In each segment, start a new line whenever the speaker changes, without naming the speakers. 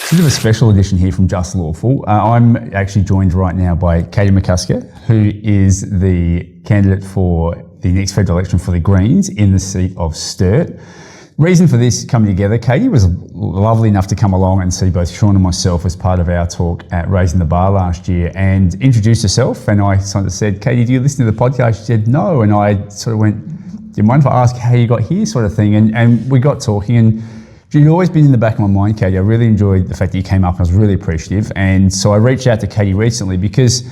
Bit of a special edition here from Just Lawful. I'm actually joined right now by Katie McCusker, who is the candidate for the next federal election for the Greens in the seat of Sturt. Reason for this coming together, Katie was lovely enough to come along and see both Sean and myself as part of our talk at Raising the Bar last year and introduced herself. And I sort of said, Katie, do you listen to the podcast? She said, no. And I sort of went, do you mind if I ask how you got here, sort of thing? And we got talking, and you'd always been in the back of my mind, Katie. I really enjoyed the fact that you came up, and I was really appreciative. And so I reached out to Katie recently because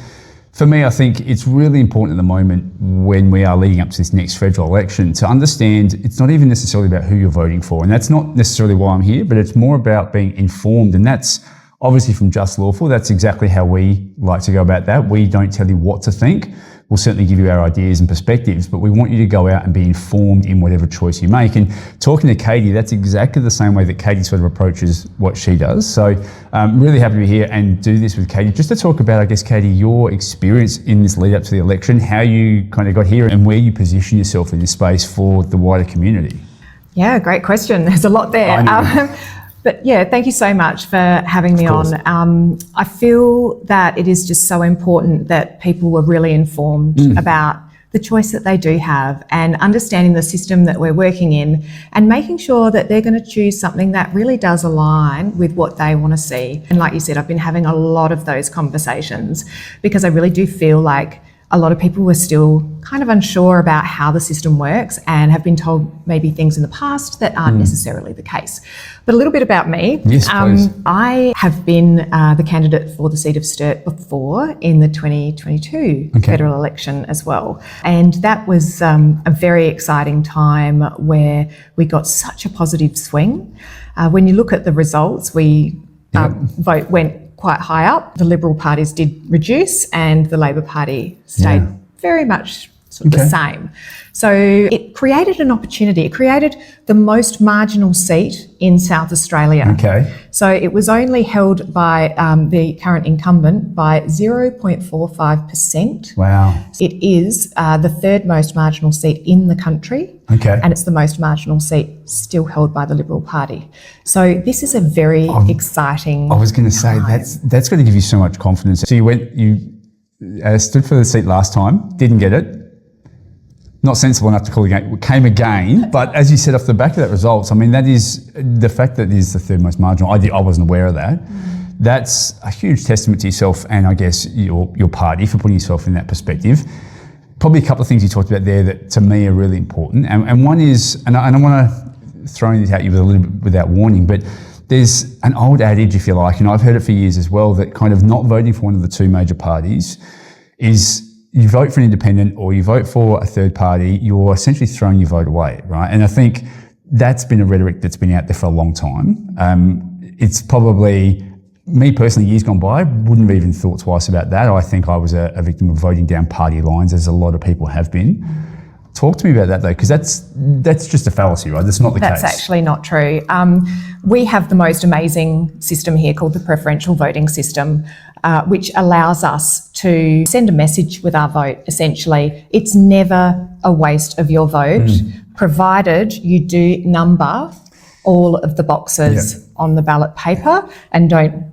for me, I think it's really important at the moment when we are leading up to this next federal election to understand it's not even necessarily about who you're voting for. And that's not necessarily why I'm here, but it's more about being informed. And that's obviously from Just Lawful. That's exactly how we like to go about that. We don't tell you what to think. We'll certainly give you our ideas and perspectives, but we want you to go out and be informed in whatever choice you make. And talking to Katie, that's exactly the same way that Katie sort of approaches what she does. So I'm really happy to be here and do this with Katie, just to talk about, I guess, Katie, your experience in this lead up to the election, how you kind of got here and where you position yourself in this space for the wider community.
Yeah, great question. There's a lot there. But yeah, thank you so much for having me on. I feel that it is just so important that people are really informed about the choice that they do have and understanding the system that we're working in and making sure that they're going to choose something that really does align with what they want to see. And like you said, I've been having a lot of those conversations because I really do feel like a lot of people were still kind of unsure about how the system works and have been told maybe things in the past that aren't necessarily the case. But a little bit about me.
Yes, please.
I have been the candidate for the seat of Sturt before in the 2022 federal election as well. And that was a very exciting time where we got such a positive swing. When you look at the results, vote went quite high up. The Liberal parties did reduce and the Labor Party stayed very much sort of the same. So it created an opportunity. It created the most marginal seat in South Australia.
Okay.
So it was only held by the current incumbent by 0.45%.
Wow.
It is the third most marginal seat in the country.
Okay.
And it's the most marginal seat still held by the Liberal Party. So this is a very exciting
I was going to say, that's going to give you so much confidence. So you stood for the seat last time, didn't get it. Not sensible enough to call again, came again, but as you said off the back of that results, I mean, that is the fact that it is the third most marginal. I wasn't aware of that. That's a huge testament to yourself and I guess your party for putting yourself in that perspective. Probably a couple of things you talked about there that to me are really important. And one is, and I want to throw this at you with a little bit without warning, but there's an old adage, if you like, and I've heard it for years as well, that kind of not voting for one of the two major parties is you vote for an independent or you vote for a third party, you're essentially throwing your vote away, right? And I think that's been a rhetoric that's been out there for a long time. It's probably, me personally, years gone by, wouldn't have even thought twice about that. I think I was a victim of voting down party lines, as a lot of people have been. Talk to me about that though, because that's just a fallacy, right? That's not the case.
That's actually not true. We have the most amazing system here called the preferential voting system, which allows us to send a message with our vote, essentially. It's never a waste of your vote, provided you do number all of the boxes on the ballot paper and don't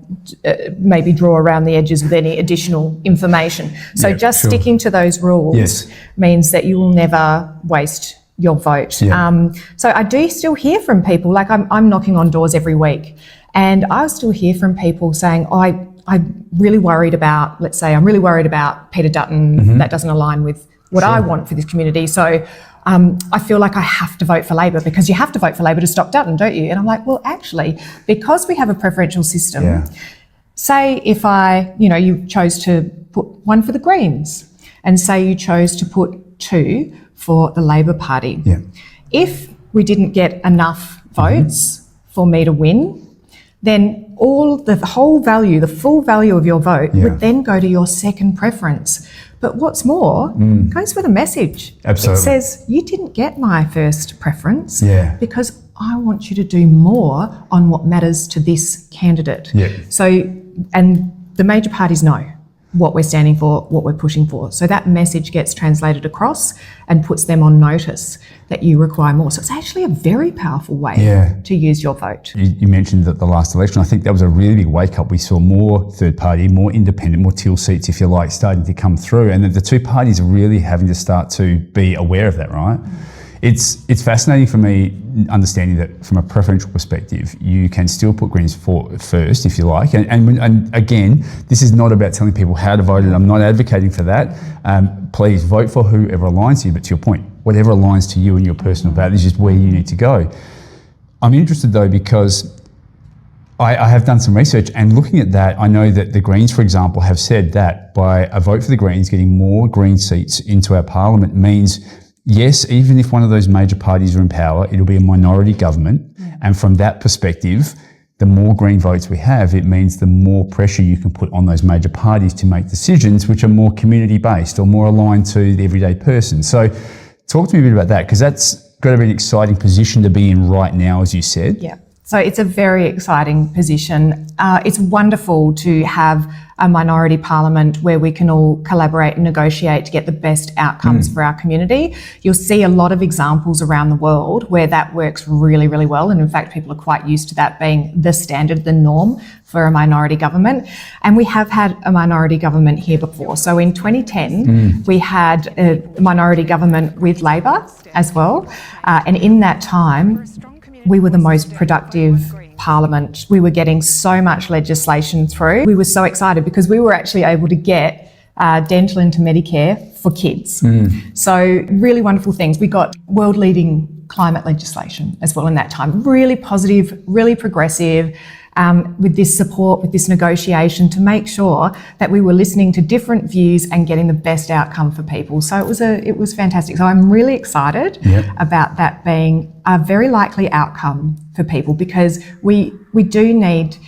maybe draw around the edges with any additional information. So sticking to those rules means that you will never waste your vote. So I do still hear from people, like I'm knocking on doors every week, and I still hear from people saying, I'm really worried about, let's say, I'm really worried about Peter Dutton, that doesn't align with what I want for this community. So I feel like I have to vote for Labor, because you have to vote for Labor to stop Dutton, don't you? And I'm like, well, actually, because we have a preferential system, say if you chose to put one for the Greens and say you chose to put two for the Labor Party. If we didn't get enough votes for me to win, then the full value of your vote would then go to your second preference. But what's more, goes with a message.
Absolutely.
It says, you didn't get my first preference because I want you to do more on what matters to this candidate. So, and the major parties know. what we're standing for, what we're pushing for. So that message gets translated across and puts them on notice that you require more. So it's actually a very powerful way to use your vote.
You mentioned that the last election, I think that was a really big wake up. We saw more third party, more independent, more teal seats, if you like, starting to come through. And that the two parties are really having to start to be aware of that, right? It's fascinating for me understanding that from a preferential perspective, you can still put Greens first, if you like. And again, this is not about telling people how to vote, and I'm not advocating for that. Please vote for whoever aligns to you, but to your point, whatever aligns to you and your personal values is where you need to go. I'm interested though, because I have done some research, and looking at that, I know that the Greens, for example, have said that by a vote for the Greens, getting more Green seats into our parliament means, yes, even if one of those major parties are in power, it'll be a minority government. And from that perspective, the more Green votes we have, it means the more pressure you can put on those major parties to make decisions which are more community-based or more aligned to the everyday person. So talk to me a bit about that, because that's got to be an exciting position to be in right now, as you said.
Yeah. So it's a very exciting position. It's wonderful to have a minority parliament where we can all collaborate and negotiate to get the best outcomes for our community. You'll see a lot of examples around the world where that works really, really well. And in fact, people are quite used to that being the standard, the norm for a minority government. And we have had a minority government here before. So in 2010, we had a minority government with Labor as well. And in that time, we were the most productive parliament. We were getting so much legislation through. We were so excited because we were actually able to get dental into Medicare for kids. So really wonderful things. We got world-leading climate legislation as well in that time. Really positive, really progressive, with this support, with this negotiation to make sure that we were listening to different views and getting the best outcome for people. So it was fantastic. So I'm really excited about that being a very likely outcome for people, because we do need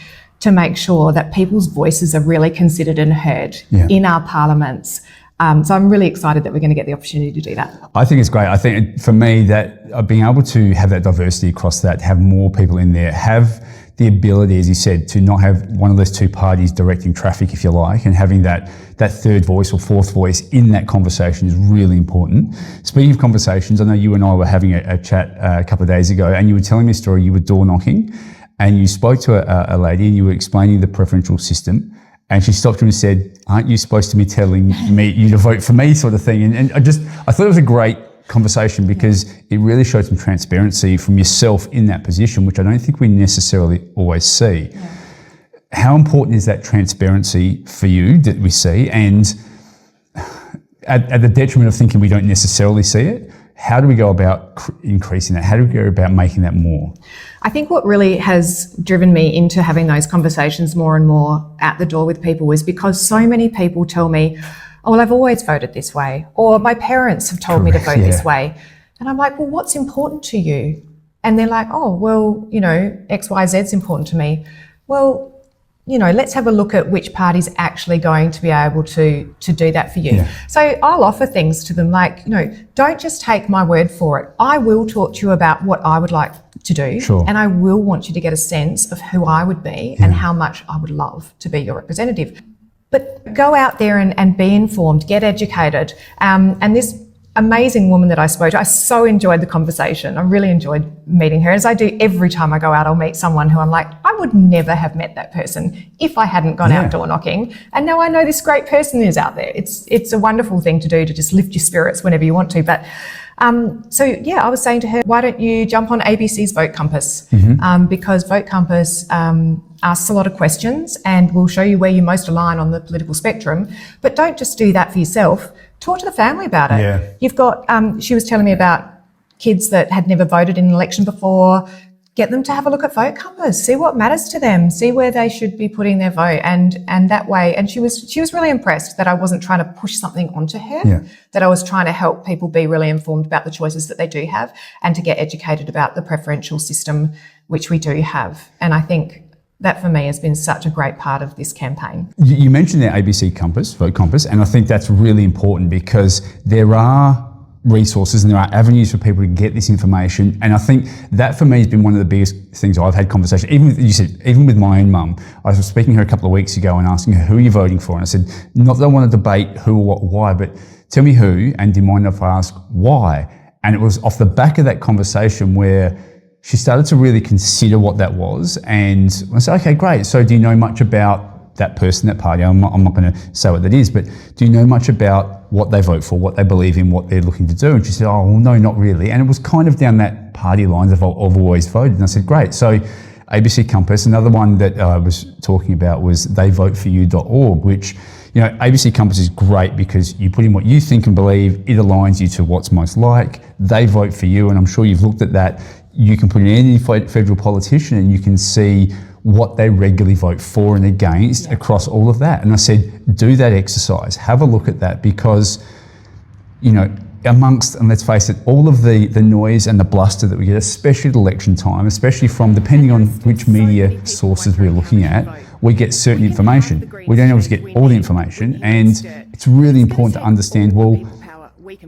to make sure that people's voices are really considered and heard in our parliaments. So I'm really excited that we're going to get the opportunity to do that.
I think it's great. I think for me that being able to have that diversity across that, have more people in there, have the ability, as you said, to not have one of those two parties directing traffic, if you like, and having that third voice or fourth voice in that conversation is really important. Speaking of conversations, I know you and I were having a chat a couple of days ago, and you were telling me a story. You were door knocking, and you spoke to a lady, and you were explaining the preferential system. And she stopped you and said, "Aren't you supposed to be telling me you to vote for me?" sort of thing. And I thought it was a great conversation, because it really showed some transparency from yourself in that position, which I don't think we necessarily always see. How important is that transparency for you that we see? And at the detriment of thinking we don't necessarily see it, how do we go about increasing that? How do we go about making that more?
I think what really has driven me into having those conversations more and more at the door with people is because so many people tell me, "Oh, well, I've always voted this way," or "My parents have told me to vote this way." And I'm like, "Well, what's important to you?" And they're like, "Oh, well, X, Y, Z is important to me." Well, let's have a look at which party's actually going to be able to do that for you. So I'll offer things to them like, don't just take my word for it. I will talk to you about what I would like to do. And I will want you to get a sense of who I would be and how much I would love to be your representative. But go out there and be informed, get educated. And this amazing woman that I spoke to, I so enjoyed the conversation. I really enjoyed meeting her. As I do every time I go out, I'll meet someone who I'm like, I would never have met that person if I hadn't gone out door knocking. And now I know this great person is out there. It's a wonderful thing to do, to just lift your spirits whenever you want to. But I was saying to her, why don't you jump on ABC's Vote Compass? Because Vote Compass asks a lot of questions and will show you where you most align on the political spectrum. But don't just do that for yourself. Talk to the family about it. You've got, she was telling me about kids that had never voted in an election before. Get them to have a look at Vote Compass, see what matters to them, see where they should be putting their vote, and that way. And she was really impressed that I wasn't trying to push something onto her, that I was trying to help people be really informed about the choices that they do have and to get educated about the preferential system, which we do have. And I think that for me has been such a great part of this campaign.
You mentioned the ABC Compass, Vote Compass, and I think that's really important because there are resources and there are avenues for people to get this information. And I think that for me has been one of the biggest things I've had conversation. Even with my own mum, I was speaking to her a couple of weeks ago and asking her, who are you voting for? And I said, not that I want to debate who or what, why, but tell me who, and do you mind if I ask why? And it was off the back of that conversation where she started to really consider what that was. And I said, okay, great. So do you know much about that person, that party? I'm not going to say what that is, but do you know much about what they vote for, what they believe in, what they're looking to do? And she said, oh, well, no, not really. And it was kind of down that party lines of I've always voted. And I said, great. So ABC Compass, another one that I was talking about was theyvoteforyou.org, which, you know, ABC Compass is great because you put in what you think and believe, it aligns you to what's most like. They vote for you, and I'm sure you've looked at that. You can put in any federal politician and you can see what they regularly vote for and against across all of that. And I said, do that exercise, have a look at that, because, you know, amongst, and let's face it, all of the noise and the bluster that we get, especially at election time, especially from, depending on which media sources we're looking at, we get certain information. We don't always get all the information, and it's really important to understand, well,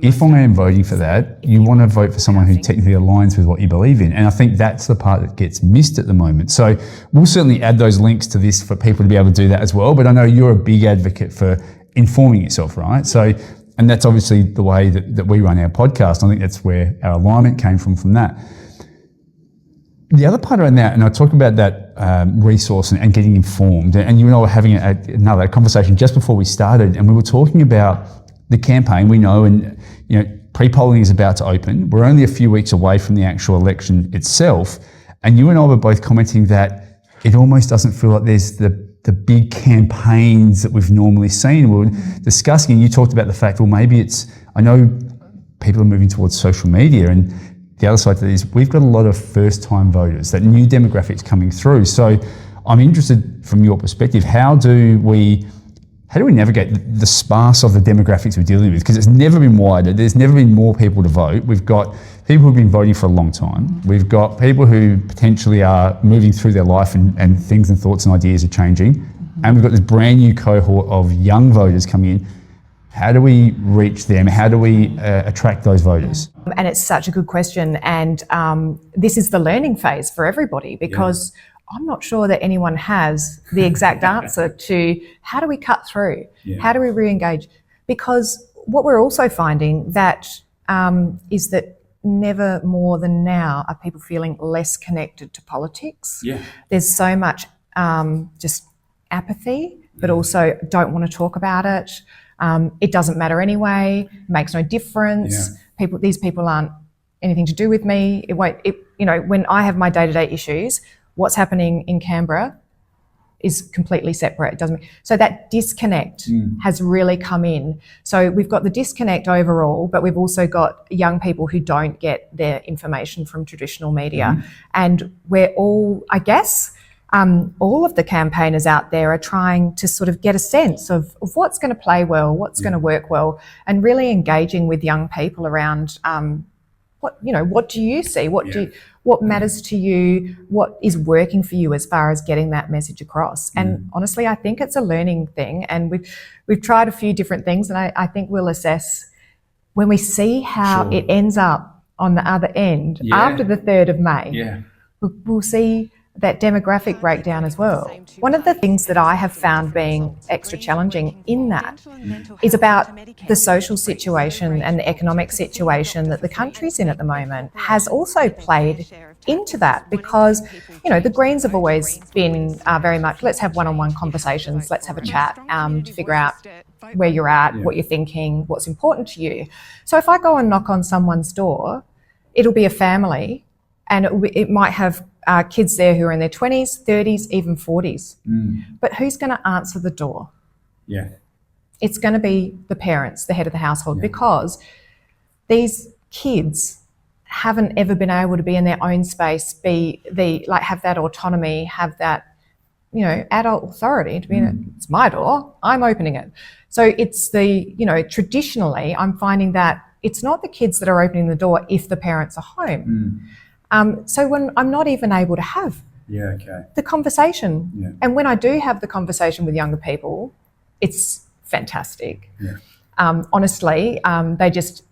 if I am voting for that, you want to vote for someone who technically aligns with what you believe in. And I think that's the part that gets missed at the moment. So we'll certainly add those links to this for people to be able to do that as well. But I know you're a big advocate for informing yourself, right? So, and that's obviously the way that we run our podcast. I think that's where our alignment came from that. The other part around that, and I talked about that resource and getting informed, and you and I were having another conversation just before we started, and we were talking about the campaign. We know, and you know, pre-polling is about to open. We're only a few weeks away from the actual election itself, and you and I were both commenting that it almost doesn't feel like there's the big campaigns that we've normally seen. We were discussing, and you talked about the fact, well, maybe it's, I know people are moving towards social media, and the other side to this, we've got a lot of first-time voters, that new demographics coming through. So I'm interested from your perspective, how do we navigate the sparse of the demographics we're dealing with? Because it's never been wider. There's never been more people to vote. We've got people who've been voting for a long time. We've got people who potentially are moving through their life and things and thoughts and ideas are changing. Mm-hmm. And we've got this brand new cohort of young voters coming in. How do we reach them? How do we attract those voters?
And it's such a good question. And this is the learning phase for everybody, because I'm not sure that anyone has the exact answer to how do we cut through? Yeah. How do we re-engage? Because what we're also finding that is that never more than now are people feeling less connected to politics. Yeah. There's so much just apathy, but also don't want to talk about it. It doesn't matter anyway, makes no difference. Yeah. These people aren't anything to do with me. When I have my day-to-day issues, what's happening in Canberra is completely separate. It doesn't. So that disconnect has really come in. So we've got the disconnect overall, but we've also got young people who don't get their information from traditional media. And we're all, I guess, all of the campaigners out there are trying to sort of get a sense of what's going to play well, what's going to work well, and really engaging with young people around what do you see? What matters to you? What is working for you as far as getting that message across? And honestly, I think it's a learning thing. And we've tried a few different things, and I think we'll assess when we see how it ends up on the other end after the 3rd of May. Yeah. We'll see that demographic breakdown as well. One of the things that I have found being extra challenging in that is about the social situation and the economic situation that the country's in at the moment has also played into that, because, the Greens have always been very much, let's have one-on-one conversations, let's have a chat to figure out where you're at, what you're thinking, what's important to you. So if I go and knock on someone's door, it'll be a family, and it might have kids there who are in their 20s, 30s, even 40s. But who's going to answer the door? Yeah, it's going to be the parents, the head of the household, because these kids haven't ever been able to be in their own space, have that autonomy, have that, adult authority to be it's my door, I'm opening it. So it's traditionally I'm finding that it's not the kids that are opening the door if the parents are home. So when I'm not even able to have the conversation, and when I do have the conversation with younger people, it's fantastic. Honestly, they just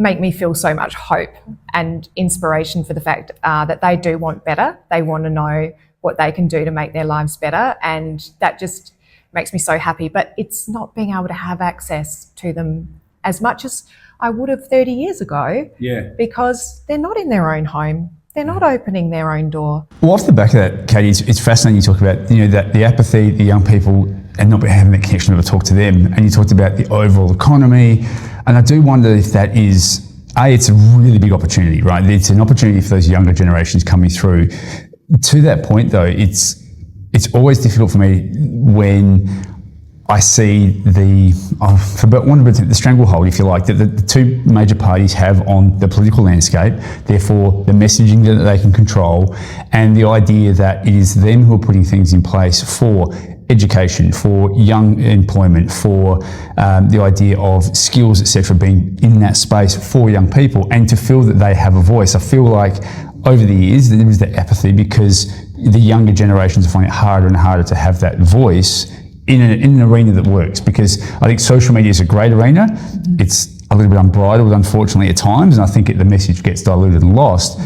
make me feel so much hope and inspiration for the fact that they do want better. They want to know what they can do to make their lives better, and that just makes me so happy. But it's not being able to have access to them as much as I would have 30 years ago, because they're not in their own home. They're not opening their own door.
Well, off the back of that, Katie, it's fascinating you talk about, that the apathy, the young people, and not having that connection to talk to them. And you talked about the overall economy. And I do wonder if that is, it's a really big opportunity, right? It's an opportunity for those younger generations coming through. To that point, though, it's always difficult for me when I see the stranglehold, if you like, that the two major parties have on the political landscape, therefore the messaging that they can control, and the idea that it is them who are putting things in place for education, for young employment, for the idea of skills, etc., being in that space for young people, and to feel that they have a voice. I feel like over the years there is that apathy because the younger generations are finding it harder and harder to have that voice in an arena that works, because I think social media is a great arena. It's a little bit unbridled, unfortunately, at times, and I think the message gets diluted and lost.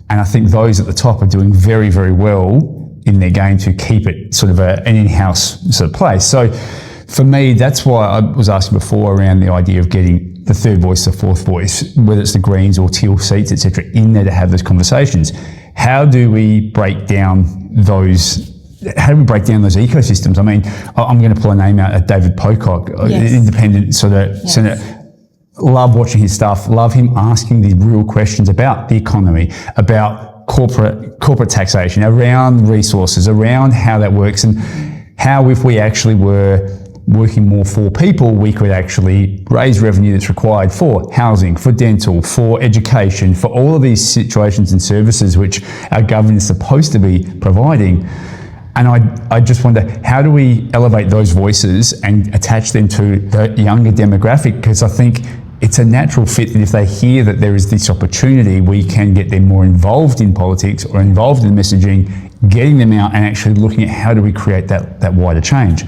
And I think those at the top are doing very, very well in their game to keep it sort of an in-house sort of place. So for me, that's why I was asking before around the idea of getting the third voice, the fourth voice, whether it's the Greens or Teal seats, etc., in there to have those conversations. How do we break down those ecosystems? I mean, I'm going to pull a name out, David Pocock, independent senator. Love watching his stuff, love him asking the real questions about the economy, about corporate taxation, around resources, around how that works, and how if we actually were working more for people, we could actually raise revenue that's required for housing, for dental, for education, for all of these situations and services which our government is supposed to be providing. And I just wonder, how do we elevate those voices and attach them to the younger demographic? Because I think it's a natural fit that if they hear that there is this opportunity, we can get them more involved in politics or involved in messaging, getting them out and actually looking at how do we create that wider change.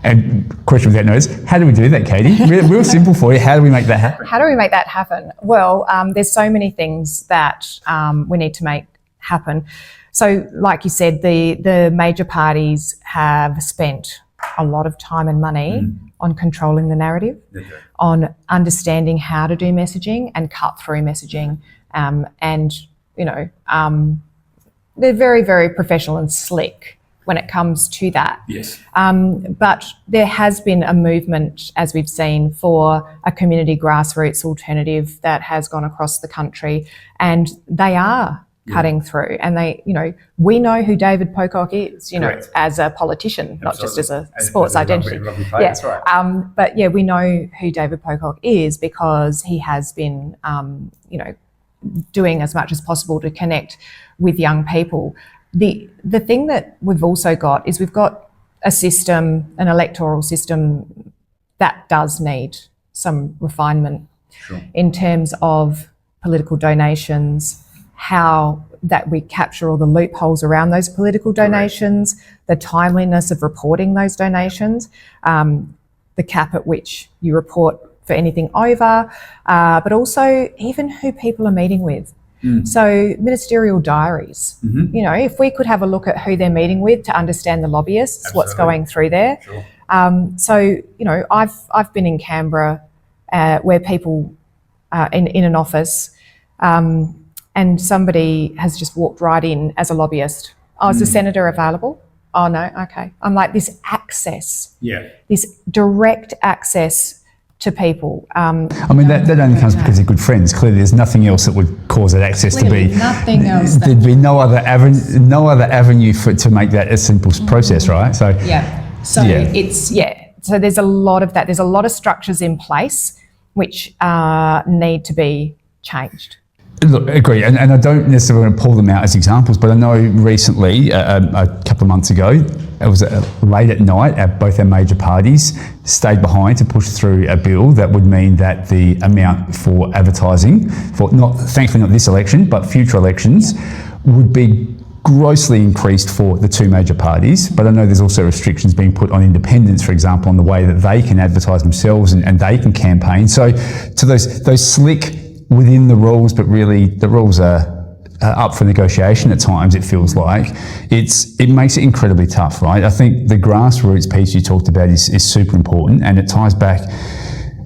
And question without notice, how do we do that, Katie? Real simple for you. How do we make that happen?
How do we make that happen? Well, there's so many things that we need to make happen. So like you said, the major parties have spent a lot of time and money on controlling the narrative, on understanding how to do messaging and cut through messaging. They're very, very professional and slick when it comes to that.
Yes.
But there has been a movement, as we've seen, for a community grassroots alternative that has gone across the country, and they are cutting through. And we know who David Pocock is, as a politician, not just as a sports identity.
That's right.
But we know who David Pocock is because he has been, doing as much as possible to connect with young people. The thing that we've also got is we've got a system, an electoral system that does need some refinement in terms of political donations, how that we capture all the loopholes around those political donations, the timeliness of reporting those donations, the cap at which you report for anything over, but also even who people are meeting with. So ministerial diaries, if we could have a look at who they're meeting with to understand the lobbyists, what's going through there. I've been in Canberra where people in an office and somebody has just walked right in as a lobbyist. Oh, is the senator available? Oh, no, okay. I'm like, this access, this direct access to people.
That only comes because they're good friends. Clearly, there's nothing else that would cause that access to be.
Nothing else.
There'd be no other avenue to make that a simple process, right? So
So there's a lot of that. There's a lot of structures in place which need to be changed.
Look, I agree, and I don't necessarily want to pull them out as examples, but I know recently, a couple of months ago, it was late at night, both our major parties stayed behind to push through a bill that would mean that the amount for advertising, thankfully not this election, but future elections, would be grossly increased for the two major parties, but I know there's also restrictions being put on independents, for example, on the way that they can advertise themselves and they can campaign. So to those slick within the rules, but really the rules are up for negotiation at times, it feels like, it makes it incredibly tough, right? I think the grassroots piece you talked about is super important, and it ties back.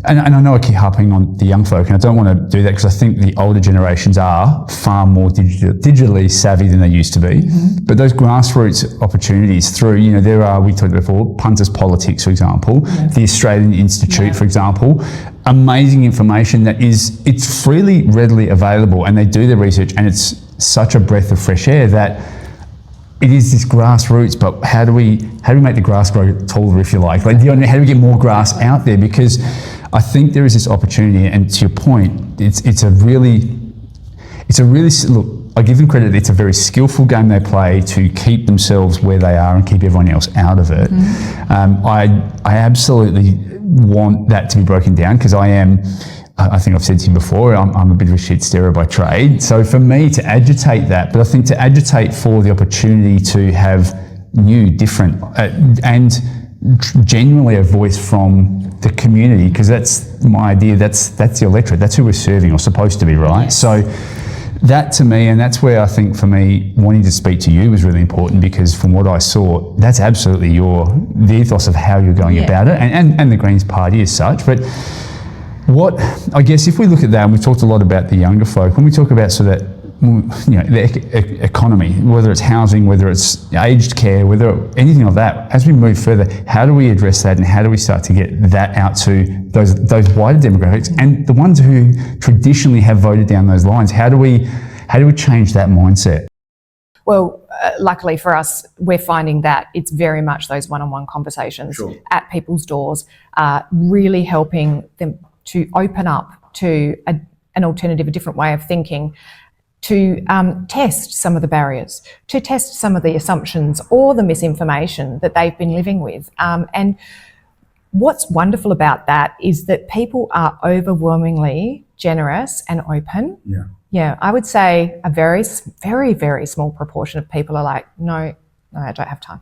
And I know I keep harping on the young folk, and I don't want to do that because I think the older generations are far more digitally savvy than they used to be. But those grassroots opportunities through, there are, we talked before, Punters Politics, for example, the Australian Institute, for example, amazing information that it's freely, readily available, and they do their research, and it's such a breath of fresh air that it is this grassroots, but how do we make the grass grow taller, if you like? How do we get more grass out there? Because I think there is this opportunity, and to your point, it's a really look. I give them credit. It's a very skillful game they play to keep themselves where they are and keep everyone else out of it. I absolutely want that to be broken down because I think I've said to you before, I'm a bit of a shit stirrer by trade. So for me to agitate that, but I think to agitate for the opportunity to have new, different, and genuinely a voice from the community, because that's my idea, that's the electorate, that's who we're serving or supposed to be, right? Yes. So that to me, and that's where I think for me, wanting to speak to you was really important, because from what I saw, that's absolutely the ethos of how you're going about it, and the Greens Party as such. But what, I guess if we look at that, and we've talked a lot about the younger folk, when we talk about the economy, whether it's housing, whether it's aged care, whether anything like that, as we move further, how do we address that, and how do we start to get that out to those wider demographics and the ones who traditionally have voted down those lines? How do we change that mindset?
Well, luckily for us, we're finding that it's very much those one-on-one conversations at people's doors, really helping them to open up to an alternative, a different way of thinking, to test some of the barriers, to test some of the assumptions or the misinformation that they've been living with. And what's wonderful about that is that people are overwhelmingly generous and open. Yeah, I would say a very, very, very small proportion of people are like, no, I don't have time.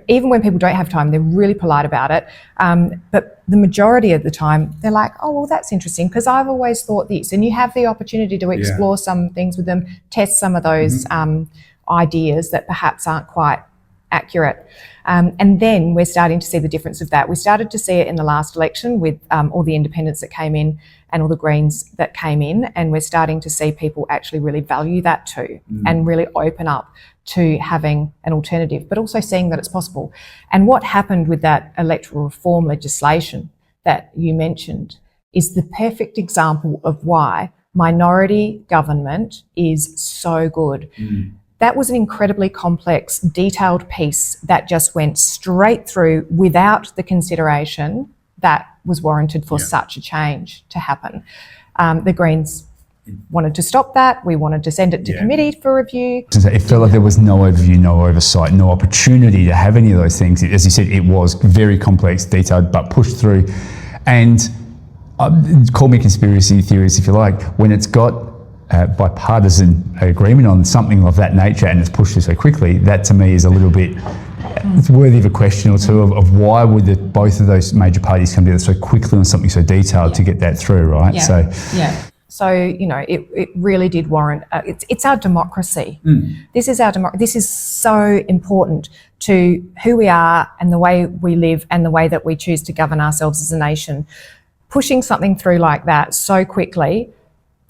Even when people don't have time, they're really polite about it. But the majority of the time, they're like, oh, well, that's interesting because I've always thought this. And you have the opportunity to explore some things with them, test some of those ideas that perhaps aren't quite accurate. And then we're starting to see the difference of that. We started to see it in the last election with all the independents that came in and all the Greens that came in. And we're starting to see people actually really value that too and really open up to having an alternative, but also seeing that it's possible. And what happened with that electoral reform legislation that you mentioned is the perfect example of why minority government is so good. That was an incredibly complex, detailed piece that just went straight through without the consideration that was warranted for such a change to happen. The Greens wanted to stop that. We wanted to send it to committee for review.
It felt like there was no overview, no oversight, no opportunity to have any of those things. As you said, it was very complex, detailed, but pushed through. And call me conspiracy theorist if you like, when it's got bipartisan agreement on something of that nature and it's pushed through so quickly, that to me is a little bit, it's worthy of a question or two of why would both of those major parties come together so quickly on something so detailed to get that through, right?
So, it really did warrant, it's our democracy. This is this is so important to who we are and the way we live and the way that we choose to govern ourselves as a nation. Pushing something through like that so quickly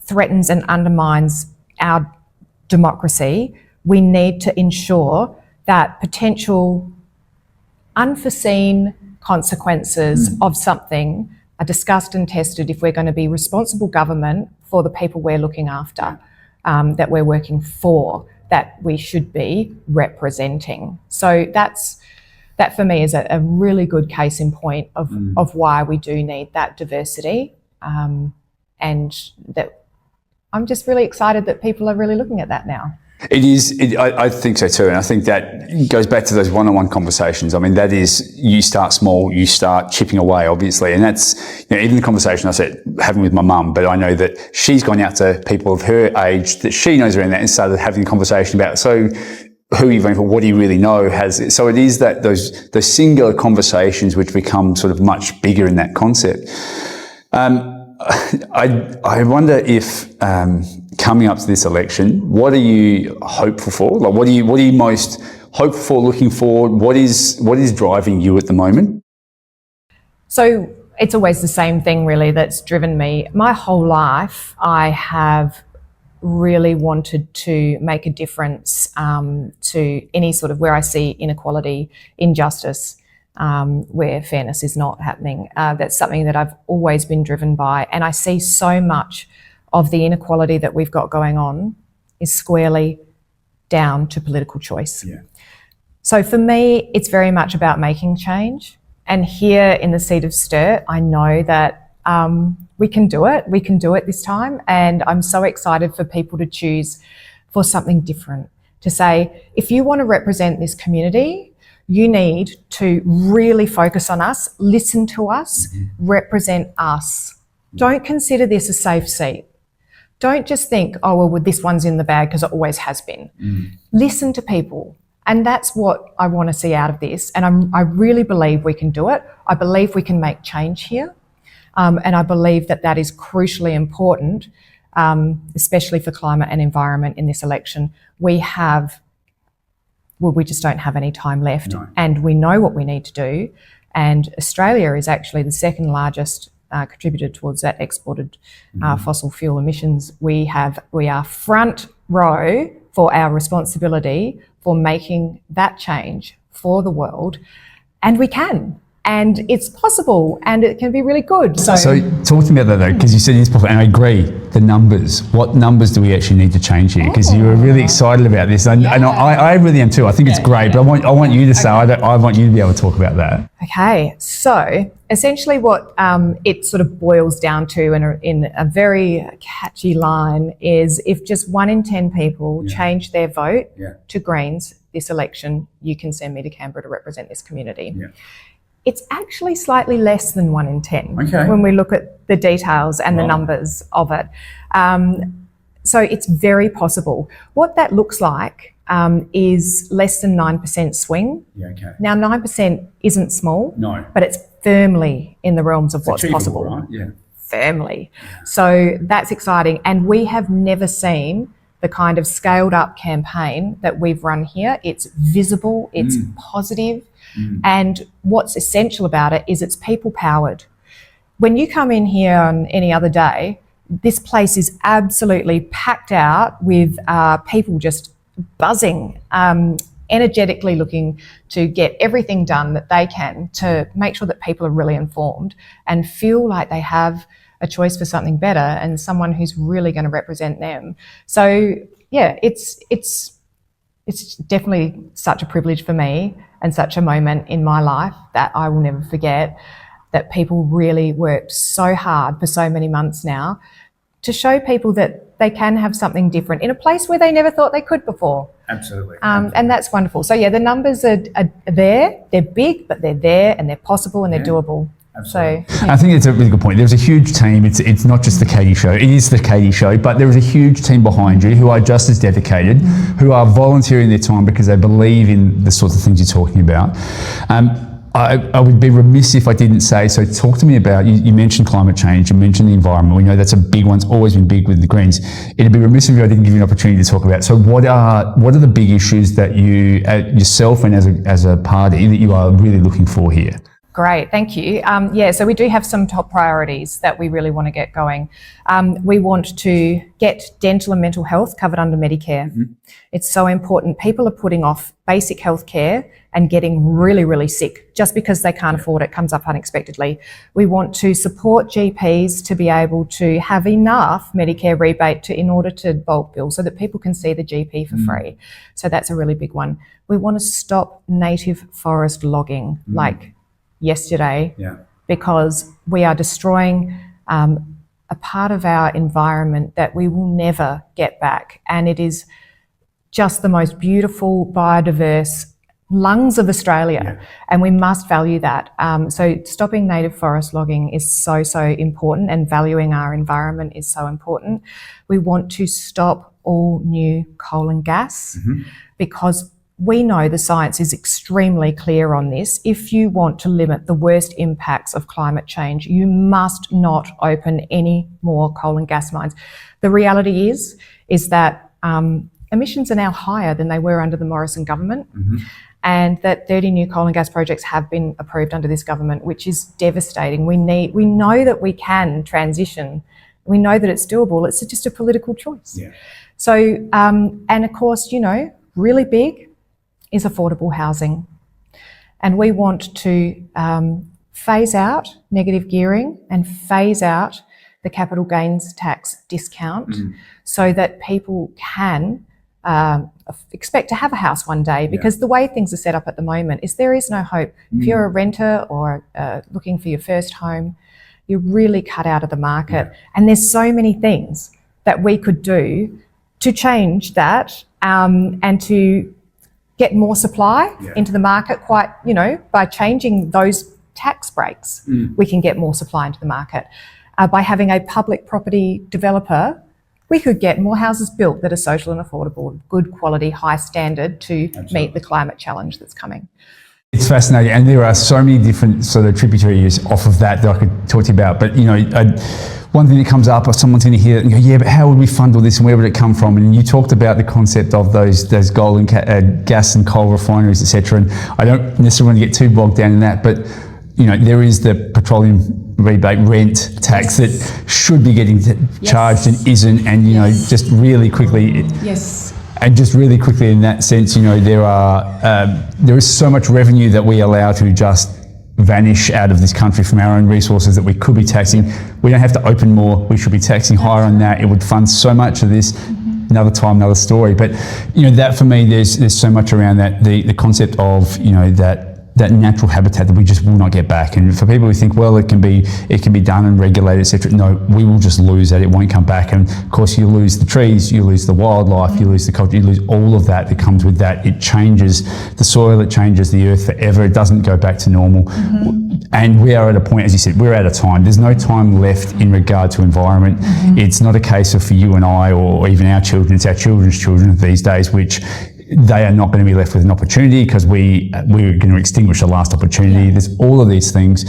threatens and undermines our democracy. We need to ensure that potential unforeseen consequences of something are discussed and tested if we're going to be responsible government for the people we're looking after, that we're working for, that we should be representing. So that for me is a really good case in point of why we do need that diversity, and that I'm just really excited that people are really looking at that now.
It is. I think so too, and I think that goes back to those one-on-one conversations. I mean, that is, you start small, you start chipping away, obviously, and that's, you know, even the conversation I said having with my mum. But I know that she's gone out to people of her age that she knows around that and started having a conversation about, so who are you voting for? What do you really know? So it is that those singular conversations which become sort of much bigger in that concept. I wonder if coming up to this election, what are you hopeful for? Like, what are you most hopeful for, looking forward? What is driving you at the moment?
So it's always the same thing, really, that's driven me. My whole life, I have really wanted to make a difference to any sort of where I see inequality, injustice, where fairness is not happening. That's something that I've always been driven by. And I see so much of the inequality that we've got going on is squarely down to political choice.
Yeah.
So for me, it's very much about making change. And here in the seat of Sturt, I know that we can do it. We can do it this time. And I'm so excited for people to choose for something different, to say, if you want to represent this community, you need to really focus on us, listen to us, represent us. Don't consider this a safe seat. Don't just think, oh, well, this one's in the bag because it always has been. Listen to people. And that's what I want to see out of this. And I really believe we can do it. I believe we can make change here. And I believe that that is crucially important, especially for climate and environment in this election. We just don't have any time left. No. And we know what we need to do. And Australia is actually the second largest contributor towards that exported fossil fuel emissions. We are front row for our responsibility for making that change for the world. And we can. And it's possible, and it can be really good. So
talk to me about that, though, because you said it's possible, and I agree, the numbers. What numbers do we actually need to change here? Because you were really excited about this, and I really am too. I think it's great, but I want you to say, I want you to be able to talk about that.
Okay, so essentially what it sort of boils down to in a very catchy line is, if just 1 in 10 people change their vote to Greens this election, you can send me to Canberra to represent this community. Yeah. It's actually slightly less than 1 in 10 when we look at the details and the numbers of it. So it's very possible. What that looks like is less than 9% swing. Yeah, okay. Now, 9% isn't small, but it's firmly in the realms of what's possible. Right? Yeah. Firmly. Yeah. So that's exciting. And we have never seen the kind of scaled up campaign that we've run here. It's visible, it's positive. And what's essential about it is it's people powered. When you come in here on any other day, this place is absolutely packed out with people just buzzing, energetically looking to get everything done that they can to make sure that people are really informed and feel like they have a choice for something better and someone who's really going to represent them. So yeah, it's definitely such a privilege for me and such a moment in my life that I will never forget, that people really worked so hard for so many months now to show people that they can have something different in a place where they never thought they could before.
Absolutely.
And that's wonderful. So yeah, the numbers are there, they're big, but they're there and they're possible and they're doable. Absolutely. So, I
think it's a really good point. There's a huge team. It's not just the Katie show. It is the Katie show, but there is a huge team behind you who are just as dedicated, who are volunteering their time because they believe in the sorts of things you're talking about. I would be remiss if I didn't say, so talk to me about, you mentioned climate change, you mentioned the environment. We know that's a big one. It's always been big with the Greens. It'd be remiss if I didn't give you an opportunity to talk about. So what are the big issues that you, yourself and as a party, that you are really looking for here?
Great, thank you. So we do have some top priorities that we really want to get going. We want to get dental and mental health covered under Medicare. It's so important. People are putting off basic health care and getting really, really sick just because they can't afford it, comes up unexpectedly. We want to support GPs to be able to have enough Medicare rebate in order to bulk bill so that people can see the GP for free. So that's a really big one. We want to stop native forest logging, like yesterday, because we are destroying a part of our environment that we will never get back. And it is just the most beautiful, biodiverse lungs of Australia, and we must value that. So stopping native forest logging is so important, and valuing our environment is so important. We want to stop all new coal and gas because we know the science is extremely clear on this. If you want to limit the worst impacts of climate change, you must not open any more coal and gas mines. The reality is that emissions are now higher than they were under the Morrison government. And that 30 new coal and gas projects have been approved under this government, which is devastating. We know that we can transition. We know that it's doable. It's just a political choice. So, and of course, really big is affordable housing. And we want to phase out negative gearing and phase out the capital gains tax discount so that people can expect to have a house one day, because the way things are set up at the moment is there is no hope. If you're a renter or looking for your first home, you're really cut out of the market. And there's so many things that we could do to change that and to get more supply into the market by changing those tax breaks. We can get more supply into the market. By having a public property developer, we could get more houses built that are social and affordable, good quality, high standard to meet the climate challenge that's coming.
It's fascinating, and there are so many different sort of tributaries off of that I could talk to you about. But one thing that comes up, or someone's going to hear it and go, but how would we fund all this, and where would it come from? And you talked about the concept of those gold and gas and coal refineries, etc. And I don't necessarily want to get too bogged down in that, but there is the petroleum rebate rent tax that should be getting charged and isn't, and just really quickly. And just really quickly in that sense, there is so much revenue that we allow to just vanish out of this country from our own resources that we could be taxing. We don't have to open more. We should be taxing higher on that. It would fund so much of this. Another time, another story. But that for me, there's so much around that. The concept of that natural habitat that we just will not get back. And for people who think, well, it can be done and regulated, etc. No, we will just lose that. It won't come back. And of course, you lose the trees, you lose the wildlife, you lose the culture, you lose all of that comes with that. It changes the soil, it changes the earth forever. It doesn't go back to normal. And we are at a point, as you said, we're out of time. There's no time left in regard to environment. It's not a case of for you and I or even our children. It's our children's children these days, which they are not going to be left with an opportunity because we're going to extinguish the last opportunity. There's all of these things,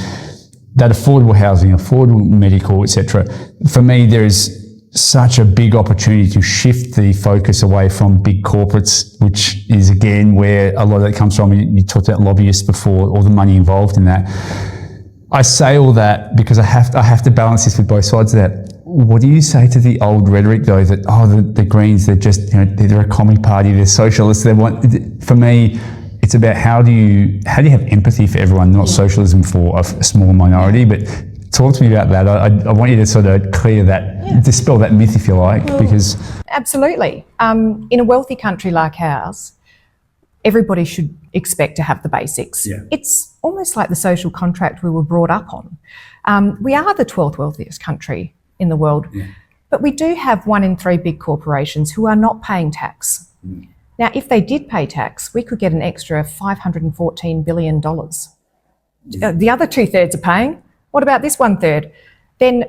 that affordable housing, affordable medical, etc. For me, there is such a big opportunity to shift the focus away from big corporates, which is again where a lot of that comes from. You talked about lobbyists before, all the money involved in that. I say all that because I have to balance this with both sides of that. What do you say to the old rhetoric though that the Greens, they're just they're a commie party, they're socialists, they want? For me, it's about how do you have empathy for everyone, not socialism for a small minority. But talk to me about that. I want you to sort of clear that, dispel that myth if you like, because
absolutely, in a wealthy country like ours, everybody should expect to have the basics. It's almost like the social contract we were brought up on. We are the 12th wealthiest country in the world, but we do have 1 in 3 big corporations who are not paying tax. Now, if they did pay tax, we could get an extra $514 billion. The other 2/3 are paying. What about this 1/3? Then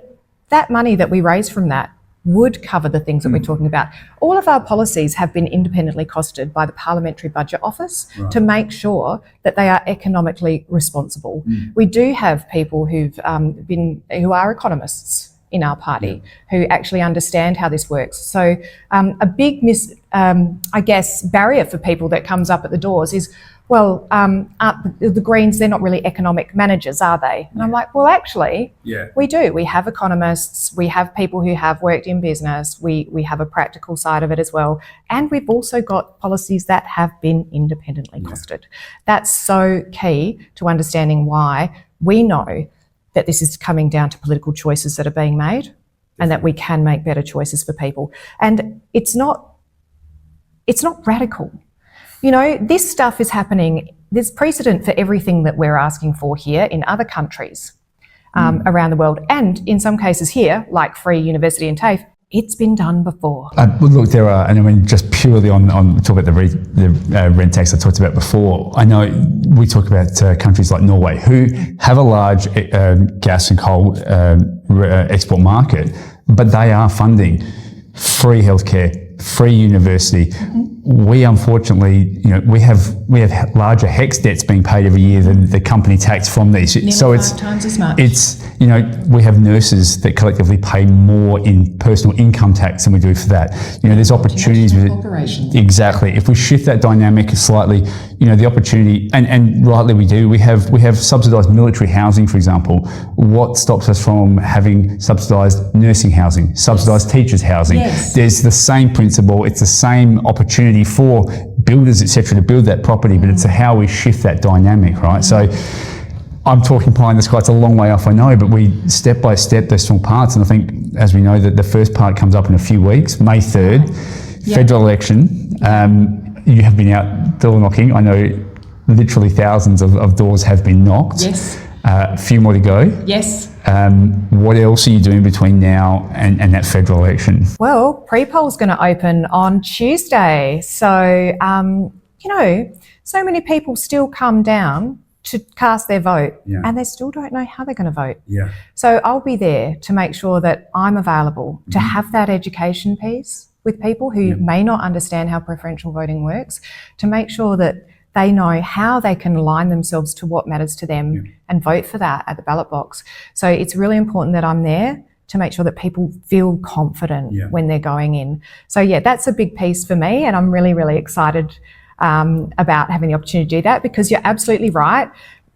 that money that we raise from that would cover the things that we're talking about. All of our policies have been independently costed by the Parliamentary Budget Office to make sure that they are economically responsible. We do have people who are economists in our party who actually understand how this works. So a big barrier for people that comes up at the doors is, well, the Greens, they're not really economic managers, are they? And I'm like, well, actually, we do. We have economists, we have people who have worked in business, we have a practical side of it as well. And we've also got policies that have been independently costed. That's so key to understanding why we know that this is coming down to political choices that are being made and that we can make better choices for people. And it's not radical. This stuff is happening. There's precedent for everything that we're asking for here in other countries around the world. And in some cases here, like free university and TAFE, It's been done before.
Well, look, there are, and I mean, just purely on talk about the rent tax I talked about before. I know we talk about countries like Norway who have a large gas and coal export market, but they are funding free healthcare, free university. We unfortunately, we have larger HEX debts being paid every year than the company tax from these.
Nearly
so
5 times as much.
It's we have nurses that collectively pay more in personal income tax than we do for that. There's opportunities with
corporations.
Exactly. If we shift that dynamic slightly, the opportunity, and rightly we do. We have subsidised military housing, for example. What stops us from having subsidised nursing housing, subsidised teachers housing?
Yes.
There's the same principle. It's the same opportunity for builders, etc., to build that property, but it's how we shift that dynamic, right? So I'm talking pie in the sky. It's a long way off, I know, but we step by step, there's small parts. And I think, as we know, that the first part comes up in a few weeks, May 3rd, federal election. You have been out door knocking. I know literally thousands of doors have been knocked.
Yes.
A few more to go.
Yes.
What else are you doing between now and that federal election?
Well, pre-poll's going to open on Tuesday. So, so many people still come down to cast their vote and they still don't know how they're going to vote.
Yeah.
So I'll be there to make sure that I'm available to have that education piece with people who may not understand how preferential voting works, to make sure that they know how they can align themselves to what matters to them and vote for that at the ballot box. So it's really important that I'm there to make sure that people feel confident when they're going in. So that's a big piece for me, and I'm really, really excited about having the opportunity to do that, because you're absolutely right.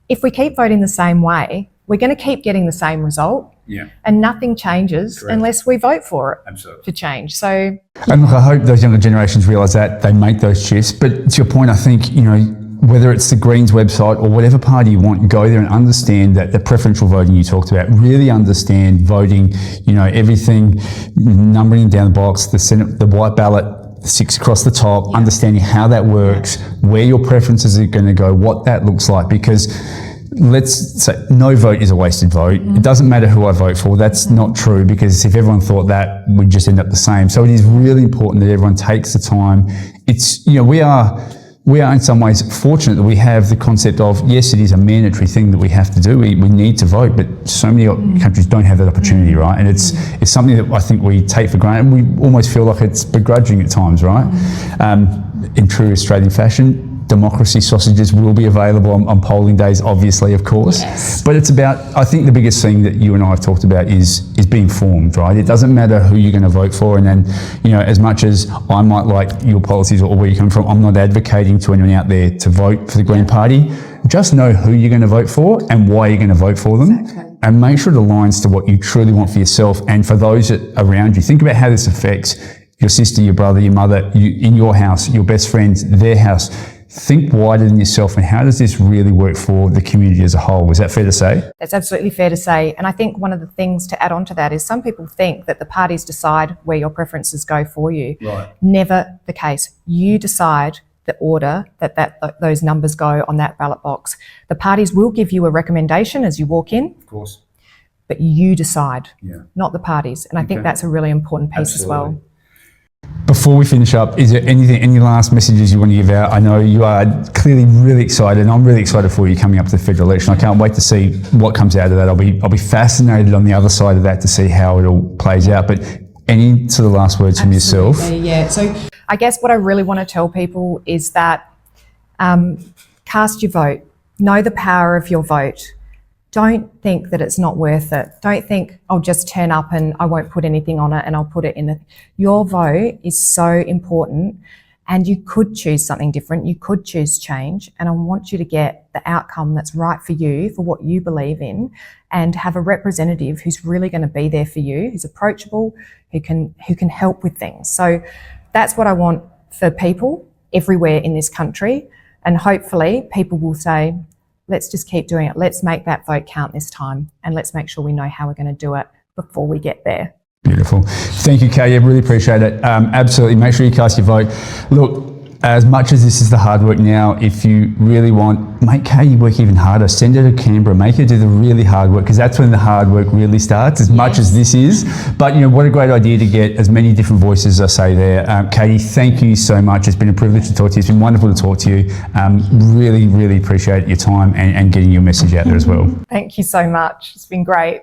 If we keep voting the same way, we're going to keep getting the same result. And nothing changes unless we vote for it to change. So,
and look, I hope those younger generations realise that, they make those shifts. But to your point, I think, whether it's the Greens website or whatever party you want, go there and understand that the preferential voting you talked about, really understand voting, everything, numbering down the box, the Senate, the white ballot, 6 across the top, understanding how that works, where your preferences are going to go, what that looks like, because let's say no vote is a wasted vote. It doesn't matter who I vote for. That's not true, because if everyone thought that, we'd just end up the same. So it is really important that everyone takes the time. It's, we are in some ways fortunate that we have the concept of, yes, it is a mandatory thing that we have to do. We need to vote, but so many countries don't have that opportunity, right? And it's something that I think we take for granted. We almost feel like it's begrudging at times, right? In true Australian fashion, democracy sausages will be available on polling days, obviously, of course.
Yes.
But it's about, I think the biggest thing that you and I have talked about is being informed, right? It doesn't matter who you're going to vote for. And then, as much as I might like your policies or where you come from, I'm not advocating to anyone out there to vote for the Green Party. Just know who you're going to vote for and why you're going to vote for them.
Exactly.
And make sure it aligns to what you truly want for yourself and for those around you. Think about how this affects your sister, your brother, your mother, in your house, your best friends, their house. Think wider than yourself, and how does this really work for the community as a whole? Is that fair to say?
That's absolutely fair to say. And I think one of the things to add on to that is some people think that the parties decide where your preferences go for you.
Right.
Never the case. You decide the order that those numbers go on that ballot box. The parties will give you a recommendation as you walk in.
Of course.
But you decide, not the parties. And I think that's a really important piece as well.
Before we finish up, is there any last messages you want to give out? I know you are clearly really excited, and I'm really excited for you coming up to the federal election. I can't wait to see what comes out of that. I'll be fascinated on the other side of that to see how it all plays out. But any sort of last words from yourself?
Yeah. So I guess what I really want to tell people is that cast your vote. Know the power of your vote. Don't think that it's not worth it. Don't think, I'll just turn up and I won't put anything on it and I'll put it in. Your vote is so important, and you could choose something different. You could choose change, and I want you to get the outcome that's right for you, for what you believe in, and have a representative who's really going to be there for you, who's approachable, who can help with things. So that's what I want for people everywhere in this country, and hopefully people will say, let's just keep doing it. Let's make that vote count this time, and let's make sure we know how we're going to do it before we get there.
Beautiful. Thank you, Kay. I really appreciate it. Absolutely. Make sure you cast your vote. Look, as much as this is the hard work now, if you really want, make Katie work even harder. Send her to Canberra, make her do the really hard work, because that's when the hard work really starts, as much as this is. But you know, what a great idea to get as many different voices, as I say there. Katie, thank you so much. It's been a privilege to talk to you. It's been wonderful to talk to you. Really, really appreciate your time and getting your message out there as well.
Thank you so much. It's been great.